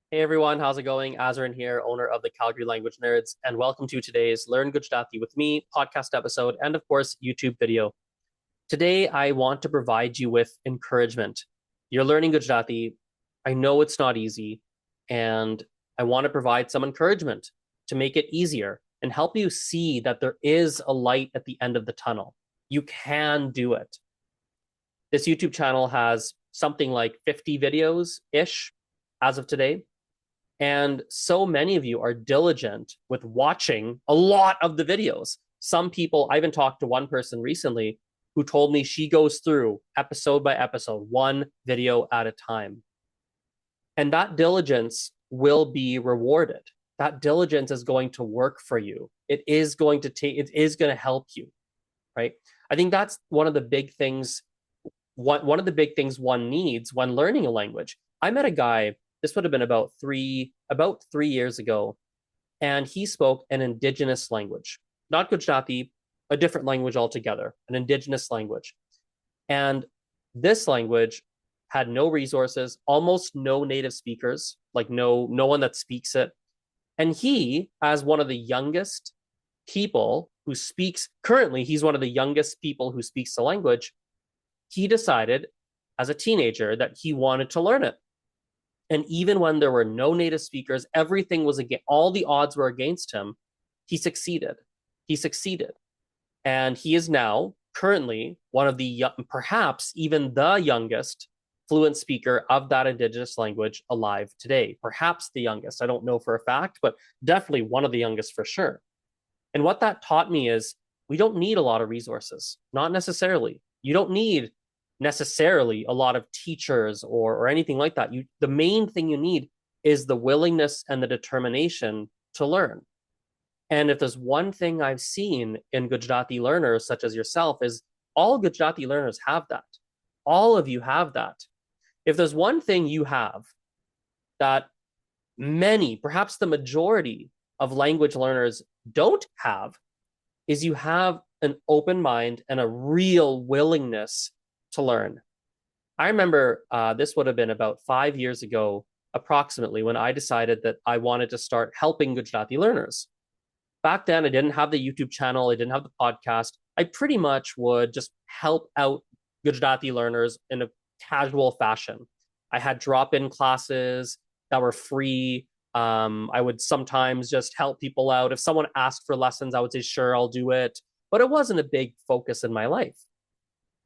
Hey everyone, how's it going? Azrin here, owner of the Calgary Language Nerds, and welcome to today's Learn Gujarati with me podcast episode and, of course, YouTube video. Today, I want to provide you with encouragement. You're learning Gujarati. I know it's not easy, and I want to provide some encouragement to make it easier and help you see that there is a light at the end of the tunnel. You can do it. This YouTube channel has something like 50 videos ish as of today. And so many of you are diligent with watching a lot of the videos. Some people, I even talked to one person recently who told me she goes through episode by episode, one video at a time. And that diligence will be rewarded. That diligence is going to work for you. It is going to help you, right? I think that's one of the big things. One of the big things one needs when learning a language. I met a guy, this would have been about 3 years ago, and he spoke an indigenous language, not Gujarati, a different language altogether, an indigenous language. And this language had no resources, almost no native speakers, like no one that speaks it. And he, as one of the youngest people who speaks currently, he's one of the youngest people who speaks the language. He decided as a teenager that he wanted to learn it. And even when there were no native speakers, everything was against, all the odds were against him. He succeeded. He succeeded. And he is now currently one of the, perhaps even the youngest fluent speaker of that indigenous language alive today. Perhaps the youngest. I don't know for a fact, but definitely one of the youngest for sure. And what that taught me is we don't need a lot of resources, not necessarily. You don't need necessarily a lot of teachers or anything like that. The main thing you need is the willingness and the determination to learn. And if there's one thing I've seen in Gujarati learners such as yourself is all Gujarati learners have that. All of you have that. If there's one thing you have that many, perhaps the majority of language learners don't have, is you have an open mind and a real willingness to learn. I remember this would have been about 5 years ago, approximately, when I decided that I wanted to start helping Gujarati learners. Back then, I didn't have the YouTube channel, I didn't have the podcast. I pretty much would just help out Gujarati learners in a casual fashion. I had drop-in classes that were free. I would sometimes just help people out. If someone asked for lessons, I would say, sure, I'll do it. But it wasn't a big focus in my life.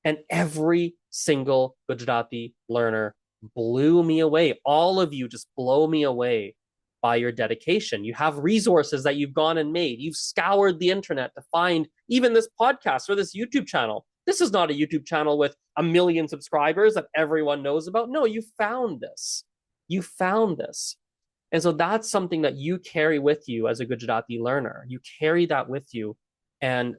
And every single Gujarati learner blew me away. All of you just blow me away by your dedication. You have resources that you've gone and made. You've scoured the internet to find even this podcast or this YouTube channel. This is not a YouTube channel with 1 million subscribers that everyone knows about. No, you found this. You found this. And so that's something that you carry with you as a Gujarati learner. You carry that with you. And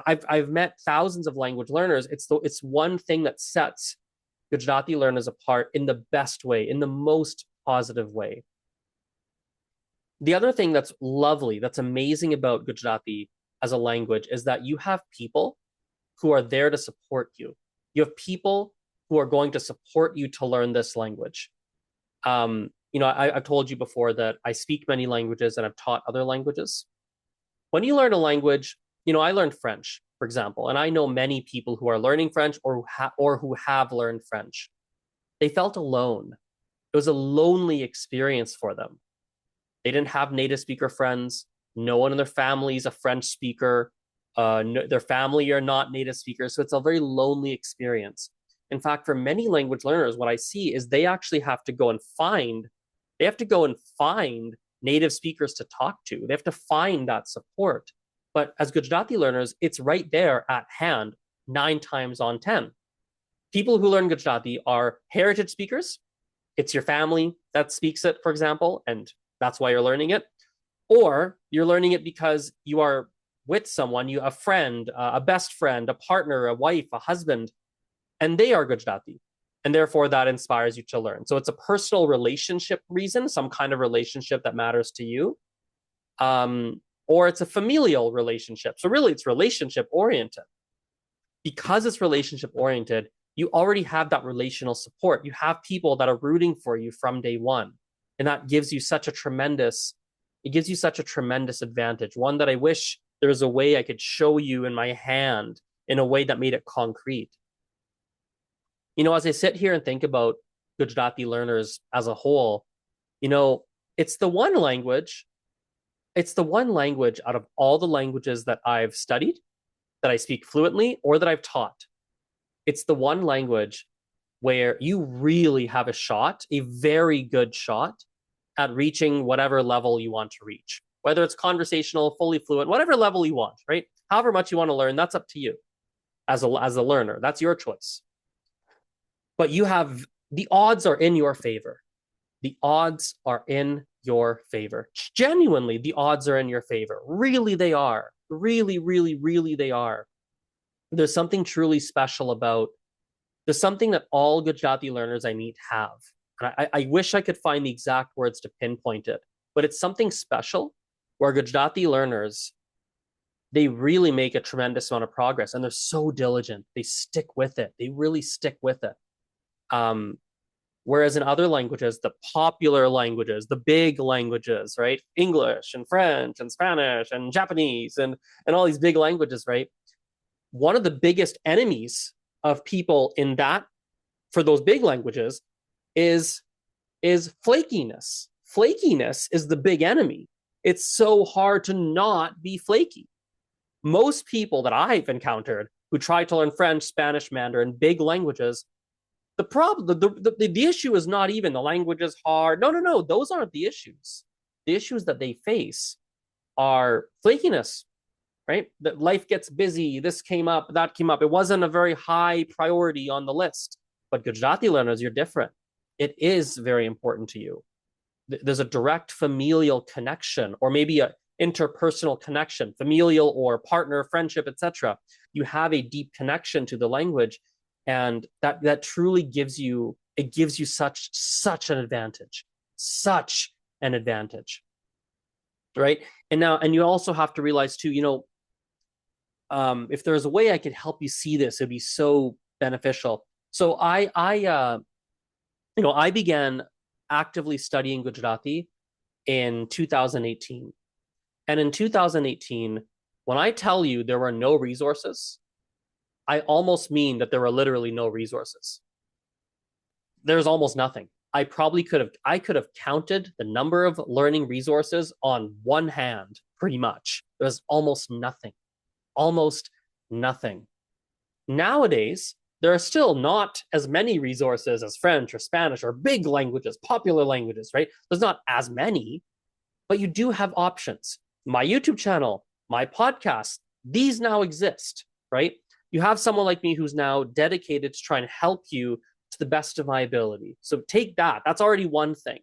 I've met thousands of language learners. It's one thing that sets Gujarati learners apart in the best way, in the most positive way. The other thing that's lovely, that's amazing about Gujarati as a language is that you have people who are there to support you. You have people who are going to support you to learn this language. I've told you before that I speak many languages and I've taught other languages. When you learn a language, I learned French, for example, and I know many people who are learning French or who have learned French. They felt alone. It was a lonely experience for them. They didn't have native speaker friends. No one in their family is a French speaker. Their family are not native speakers. So it's a very lonely experience. In fact, for many language learners, what I see is they actually have to go and find native speakers to talk to. They have to find that support. But as Gujarati learners, it's right there at hand 9 times on 10. People who learn Gujarati are heritage speakers. It's your family that speaks it, for example, and that's why you're learning it. Or you're learning it because you are with someone, a friend, a best friend, a partner, a wife, a husband, and they are Gujarati. And therefore that inspires you to learn. So it's a personal relationship reason, some kind of relationship that matters to you. Or it's a familial relationship. So really it's relationship oriented. Because it's relationship oriented, you already have that relational support. You have people that are rooting for you from day one. And that gives you such a tremendous, it gives you such a tremendous advantage. One that I wish there was a way I could show you in my hand in a way that made it concrete. As I sit here and think about Gujarati learners as a whole, you know, it's the one language, it's the one language out of all the languages that I've studied, that I speak fluently, or that I've taught. It's the one language where you really have a shot, a very good shot at reaching whatever level you want to reach, whether it's conversational, fully fluent, whatever level you want, right? However much you want to learn, that's up to you as a learner. That's your choice. But the odds are in your favor. The odds are in your favor. Genuinely, the odds are in your favor. Really, they are. Really, really, really, they are. There's something truly special about, there's something that all Gujarati learners I meet have. And I wish I could find the exact words to pinpoint it, but it's something special where Gujarati learners, they really make a tremendous amount of progress, and they're so diligent. They stick with it. They really stick with it. Whereas in other languages, the popular languages, the big languages, right? English and French and Spanish and Japanese and all these big languages, right? One of the biggest enemies of people in that, for those big languages, is flakiness. Flakiness is the big enemy. It's so hard to not be flaky. Most people that I've encountered who try to learn French, Spanish, Mandarin, big languages, the problem, the issue is not even the language is hard. No. Those aren't the issues. The issues that they face are flakiness, right? That life gets busy. This came up, that came up. It wasn't a very high priority on the list. But Gujarati learners, you're different. It is very important to you. There's a direct familial connection, or maybe a interpersonal connection, familial or partner, friendship, etc. You have a deep connection to the language, and that truly gives you such an advantage, right? And you also have to realize too, if there's a way I could help you see this, it'd be so beneficial. So I began actively studying Gujarati in 2018. And in 2018, when I tell you there were no resources, I almost mean that there were literally no resources. There's almost nothing. I could have counted the number of learning resources on one hand, pretty much. There's almost nothing. Almost nothing. Nowadays, there are still not as many resources as French or Spanish or big languages, popular languages, right? There's not as many, but you do have options. My YouTube channel, my podcast, these now exist, right? You have someone like me who's now dedicated to trying to help you to the best of my ability. So take that. That's already one thing,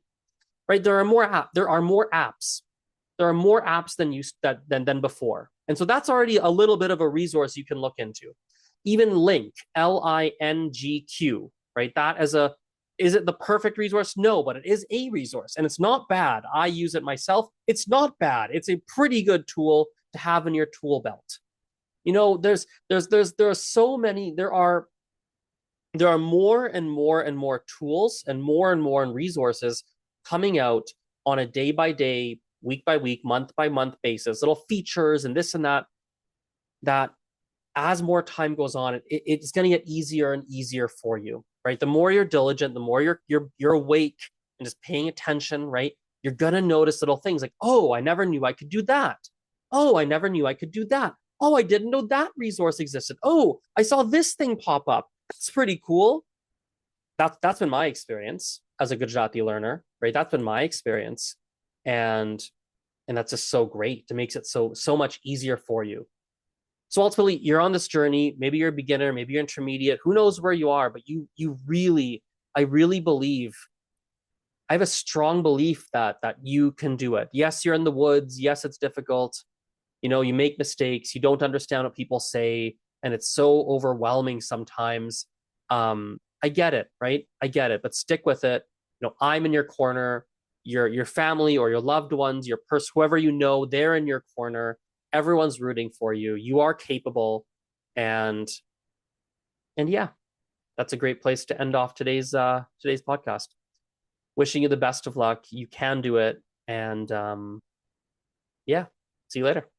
right? There are more apps. There are more apps than before. And so that's already a little bit of a resource you can look into. Even Link, LINGQ, right? Is it the perfect resource? No, but it is a resource, and it's not bad. I use it myself. It's not bad. It's a pretty good tool to have in your tool belt. There are so many. There are more and more tools and more resources coming out on a day by day, week by week, month by month basis. Little features and this and that. That as more time goes on, it's going to get easier and easier for you, right? The more you're diligent, the more you're awake and just paying attention, right? You're going to notice little things like, oh, I never knew I could do that. Oh, I never knew I could do that. Oh, I didn't know that resource existed. Oh, I saw this thing pop up. That's pretty cool. That's been my experience as a Gujarati learner, right? That's been my experience. And that's just so great. It makes it so much easier for you. So ultimately, you're on this journey. Maybe you're a beginner, maybe you're intermediate. Who knows where you are? But I really believe, I have a strong belief that you can do it. Yes, you're in the woods. Yes, it's difficult. You make mistakes. You don't understand what people say, and it's so overwhelming sometimes. I get it, right? I get it, but stick with it. I'm in your corner. Your family or your loved ones, your person, whoever they're in your corner. Everyone's rooting for you. You are capable, and yeah, that's a great place to end off today's podcast. Wishing you the best of luck. You can do it. And yeah, see you later.